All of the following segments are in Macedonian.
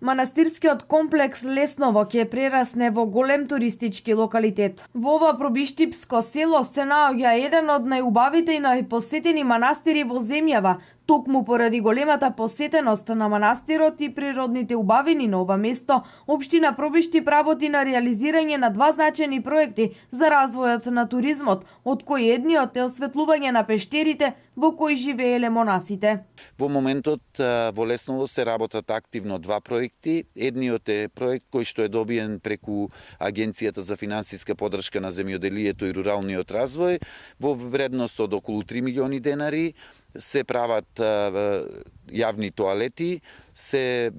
Манастирскиот комплекс Лесново ќе прерасне во голем туристички локалитет. Во ова пробиштипско село се наоѓа еден од најубавите и најпосетени манастири во земјава, токму поради големата посетеност на манастирот и природните убавини на ова место. Општина Пробиштип работи на реализирање на два значајни проекти за развојот на туризмот, од кои едниот е осветлување на пештерите во кои живееле монасите. Во моментот во Лесново се работат активно два проекти. Едниот е проект кој што е добиен преку Агенцијата за финансиска поддршка на земјоделието и руралниот развој во вредност од околу 3 милиони денари. Се прават јавни тоалети, се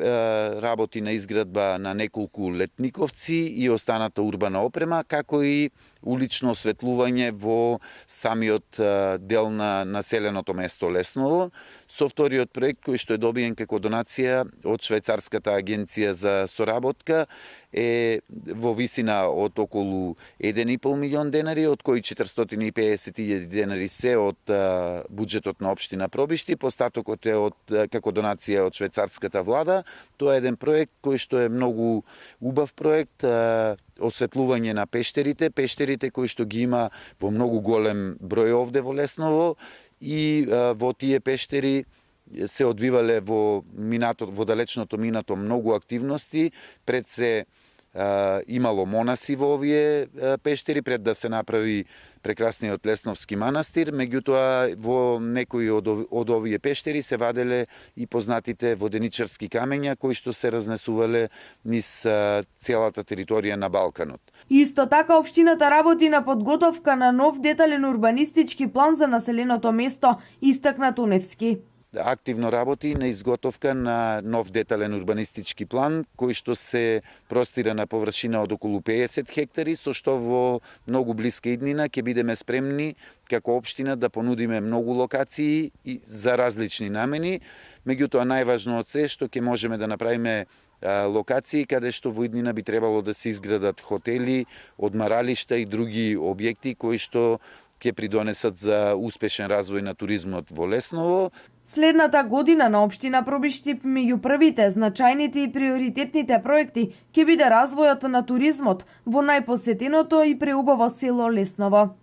работи на изградба на неколку летниковци и останата урбана опрема, како и улично осветлување во самиот дел на населеното место Лесново. Со вториот проект кој што е добиен како донација од Швајцарската агенција за соработка е во висина од околу 1,5 милион денари, од кои 450.000 денари се од буџетот на општина Пробиштип, остатокот е како донација од швајцарската влада. Тоа е еден проект кој што е многу убав проект, осветлување на пештерите кои што ги има во многу голем број овде во Лесново, и во тие пештери се одвивале во далечното минато многу активности. Пред се имало монаси во овие пештери, пред да се направи прекрасниот Лесновски манастир, меѓутоа во некои од овие пештери се ваделе и познатите воденичарски камења кои што се разнесувале низ целата територија на Балканот. Исто така општината работи на подготовка на нов детален урбанистички план за населеното место, истакна Туневски. Активно работи на изготовка на нов детален урбанистички план, кој што се простира на површина од околу 50 хектари, со што во многу блиска иднина ќе бидеме спремни како општина да понудиме многу локации за различни намени. Меѓутоа најважно од се што ќе можеме да направиме локации каде што во иднина би требало да се изградат хотели, одмаралишта и други објекти кои што ќе придонесат за успешен развој на туризмот во Лесново. Следната година на општина Пробиштип меѓу првите, значајните и приоритетните проекти ќе биде развојот на туризмот во најпосетеното и преубаво село Лесново.